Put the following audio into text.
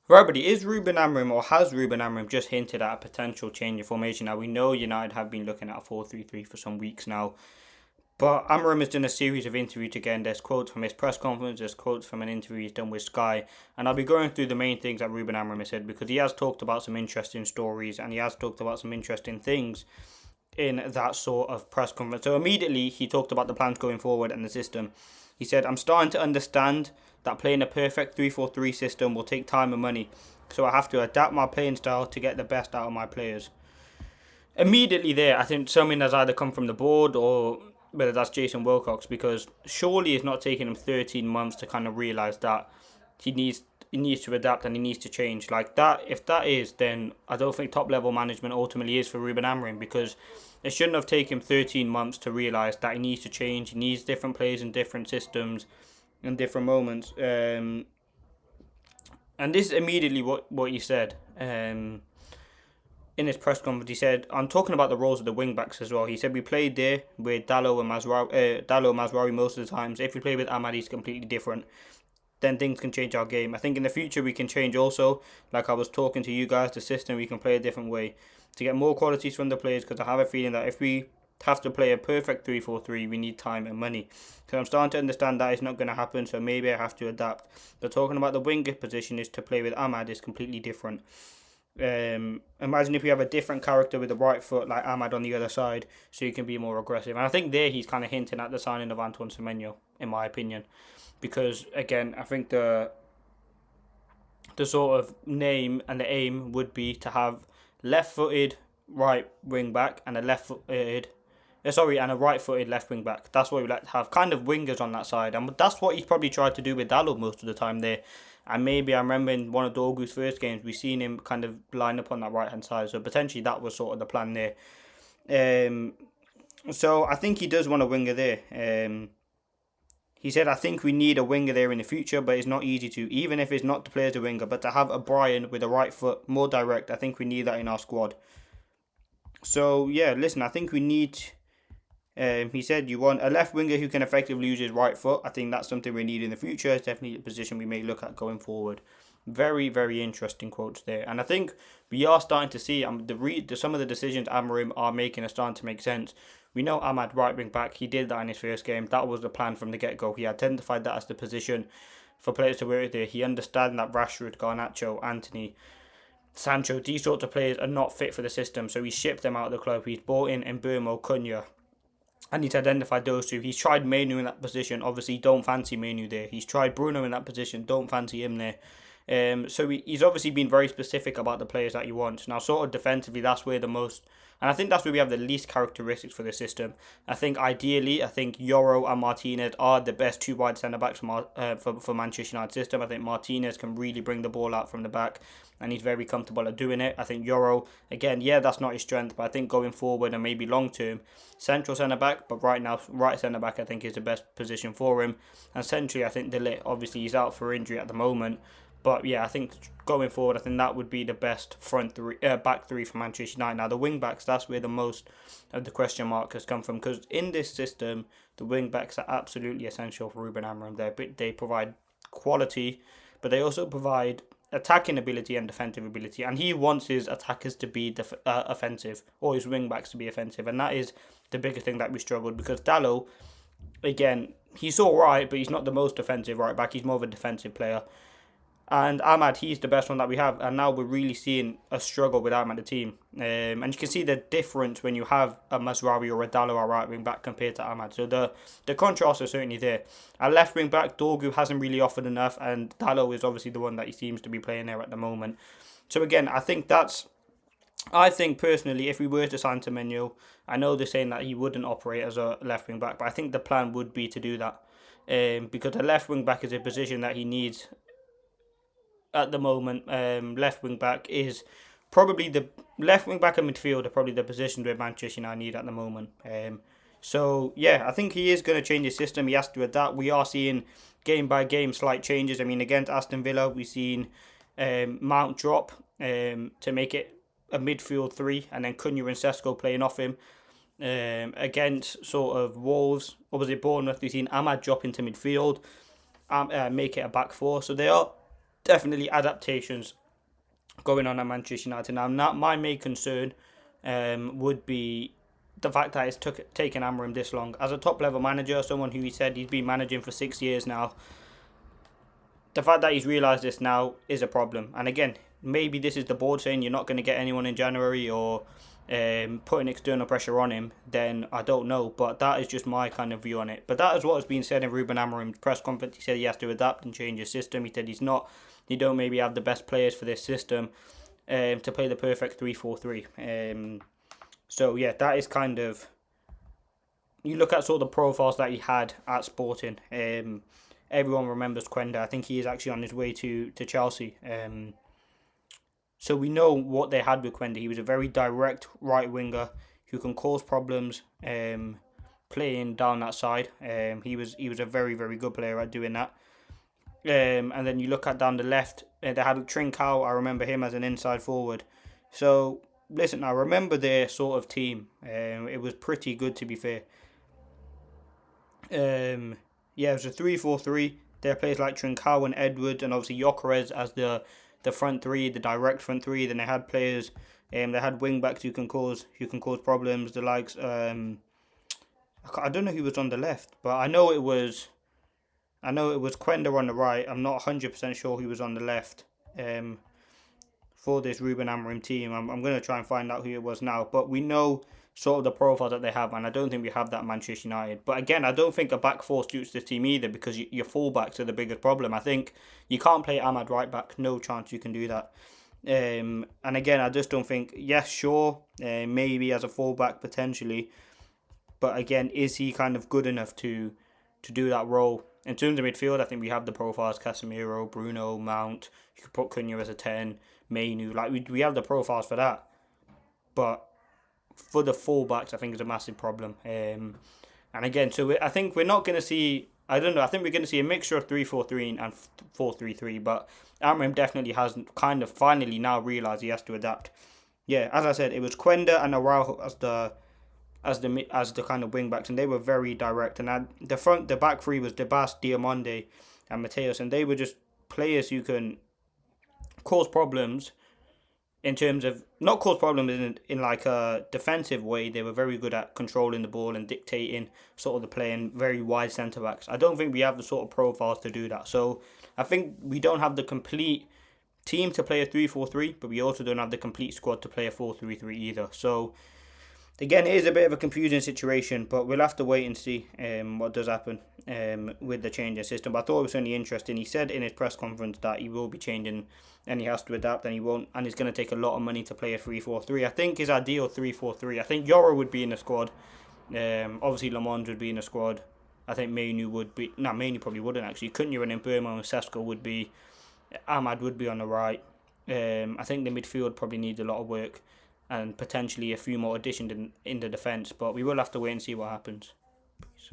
Right, but is Ruben Amorim or has Ruben Amorim just hinted at a potential change in formation? Now we know United have been looking at a 4-3-3 for some weeks now, but Amorim has done a series of interviews again. There's quotes from his press conference, there's quotes from an interview he's done with Sky, and I'll be going through the main things that Ruben Amorim has said because he has talked about some interesting stories and he has talked about some interesting things in that sort of press conference. So immediately he talked about the plans going forward and the system. He said, "I'm starting to understand that playing a perfect 3-4-3 system will take time and money, so I have to adapt my playing style to get the best out of my players." Immediately there, I think something has either come from the board or whether that's Jason Wilcox, because surely it's not taking him 13 months to kind of realise that he needs he needs to adapt and he needs to change like that. If that is, then I don't think top level management ultimately is for Ruben Amorim, because it shouldn't have taken him 13 months to realise that he needs to change. He needs different players in different systems in different moments. And this is immediately what he said. In his press conference, he said, "I'm talking about the roles of the wing backs as well." He said, "We played there with Dallo and Mazraoui most of the times. If we play with Ahmad, he's completely different. Then things can change our game. I think in the future we can change also. Like I was talking to you guys, the system, we can play a different way to get more qualities from the players, because I have a feeling that if we have to play a perfect 3-4-3, we need time and money. So I'm starting to understand that it's not going to happen, so maybe I have to adapt. But talking about the winger position is to play with Ahmad is completely different. Imagine if you have a different character with the right foot like Ahmad on the other side, so you can be more aggressive." And I think there he's kind of hinting at the signing of Antoine Semenyo, in my opinion, because again I think the sort of name and the aim would be to have left-footed right wing back and a left-footed and a right-footed left wing back. That's what we like to have, kind of wingers on that side, and that's what he's probably tried to do with Dallo most of the time there. And maybe I remember in one of Dorgu's first games, we seen him kind of line up on that right hand side. So potentially that was sort of the plan there. Um, so I think he does want a winger there. He said, "I think we need a winger there in the future, but it's not easy to, even if it's not to play as a winger, but to have a Brian with a right foot, more direct. I think we need that in our squad." So yeah, listen, I think we need. He said, "You want a left winger who can effectively use his right foot. I think that's something we need in the future. It's definitely a position we may look at going forward." Very, very interesting quotes there. And I think we are starting to see some of the decisions Amorim are making are starting to make sense. We know Ahmad right wing back. He did that in his first game. That was the plan from the get-go. He identified that as the position for players to work there. He understands that Rashford, Garnacho, Anthony, Sancho, these sorts of players are not fit for the system. So he shipped them out of the club. He's brought in Mbeumo, Cunha, and he's identified those two. He's tried Mainu in that position. Obviously, don't fancy Mainu there. He's tried Bruno in that position. Don't fancy him there. So he's obviously been very specific about the players that he wants. Now, sort of defensively, that's where the most, and I think that's where we have the least characteristics for the system. I think ideally, I think Yoro and Martinez are the best two wide centre backs for Manchester United system. I think Martinez can really bring the ball out from the back, and he's very comfortable at doing it. I think Yoro, again, yeah, that's not his strength, but I think going forward and maybe long term, central centre back, but right now, right centre back, I think is the best position for him. And centrally, I think De Ligt, obviously, he's out for injury at the moment. But yeah, I think going forward, I think that would be the best back three for Manchester United. Now, the wing backs, that's where the most of the question mark has come from. Because in this system, the wing backs are absolutely essential for Ruben Amorim. They provide quality, but they also provide attacking ability and defensive ability. And he wants his attackers to be offensive, or his wing backs to be offensive. And that is the biggest thing that we struggled, because Dallo, again, he's all right, but he's not the most offensive right back. He's more of a defensive player. And Ahmad, he's the best one that we have. And now we're really seeing a struggle with Ahmad, the team. And you can see the difference when you have a Mazraoui or a Dallo or right wing back compared to Ahmad. So the contrast is certainly there. At left wing back, Dorgu hasn't really offered enough. And Dallo is obviously the one that he seems to be playing there at the moment. So again, I think personally, if we were to sign Semenyo, I know they're saying that he wouldn't operate as a left wing back, but I think the plan would be to do that. Because the left wing back is a position that he needs at the moment. Left wing back is probably the left wing back and midfield are probably the positions where Manchester United need at the moment. So yeah, I think he is going to change his system. He has to adapt. We are seeing game by game slight changes. I mean, against Aston Villa, we've seen Mount drop to make it a midfield three, and then Cunha and Sesko playing off him. Against sort of Wolves, or was it Bournemouth? We've seen Ahmad drop into midfield, make it a back four. So they are definitely adaptations going on at Manchester United. Now, not my main concern would be the fact that it's taken Amorim this long. As a top level manager, someone who he said he's been managing for 6 years now, the fact that he's realised this now is a problem. And again, maybe this is the board saying you're not going to get anyone in January, or putting external pressure on him, then I don't know. But that is just my kind of view on it. But that is what has been said in Ruben Amorim's press conference. He said he has to adapt and change his system. He said he don't maybe have the best players for this system to play the perfect 3-4-3. So yeah, that is kind of, you look at sort of the profiles that he had at Sporting. Everyone remembers Quenda. I think he is actually on his way to Chelsea. So we know what they had with Quenda. He was a very direct right winger who can cause problems playing down that side. He was a very, very good player at doing that. And then you look at down the left, they had Trincao. I remember him as an inside forward. So listen, I remember their sort of team. It was pretty good, to be fair. Yeah, it was a 3-4-3. There are players like Trincao and Edwards, and obviously Gyökeres as the front three, the direct front three. Then they had players, they had wing backs who can cause problems. The likes, I don't know who was on the left, but I know it was Quenda on the right. I'm not 100% sure who was on the left. For this Ruben Amorim team, I'm going to try and find out who it was now. But we know sort of the profile that they have, and I don't think we have that at Manchester United. But again, I don't think a back four suits this team either, because your fullbacks are the biggest problem. I think you can't play Ahmad right back. No chance you can do that. And again, I just don't think, yes, sure, maybe as a fullback potentially. But again, is he kind of good enough to do that role? In terms of midfield, I think we have the profiles: Casemiro, Bruno, Mount. You could put Cunha as a 10, Mainu. Like we have the profiles for that. But for the fullbacks, I think is a massive problem. And again, I think we're not going to see, I don't know, I think we're going to see a mixture of 3-4-3 and 4-3-3. But Amorim definitely has kind of finally now realised he has to adapt. Yeah, as I said, it was Quenda and Araujo as the kind of wing backs, and they were very direct. And the back three was Debas, Diamonde, and Mateus, and they were just players who can cause problems in terms of, not cause problems in like a defensive way. They were very good at controlling the ball and dictating sort of the play, and very wide centre backs. I don't think we have the sort of profiles to do that. So I think we don't have the complete team to play a 3-4-3, but we also don't have the complete squad to play a 4-3-3 either. So again, it is a bit of a confusing situation, but we'll have to wait and see what does happen with the change in system. But I thought it was only interesting. He said in his press conference that he will be changing, and he has to adapt, and he won't, and it's going to take a lot of money to play a 3-4-3. I think his ideal 3-4-3. I think Yoro would be in the squad. Obviously, Lamont would be in the squad. I think Mainu would be. No, Mainu probably wouldn't actually. Cunha and Mbeumo and Sesko would be. Ahmad would be on the right. I think the midfield probably needs a lot of work, and potentially a few more additions in the defence. But we will have to wait and see what happens. Peace.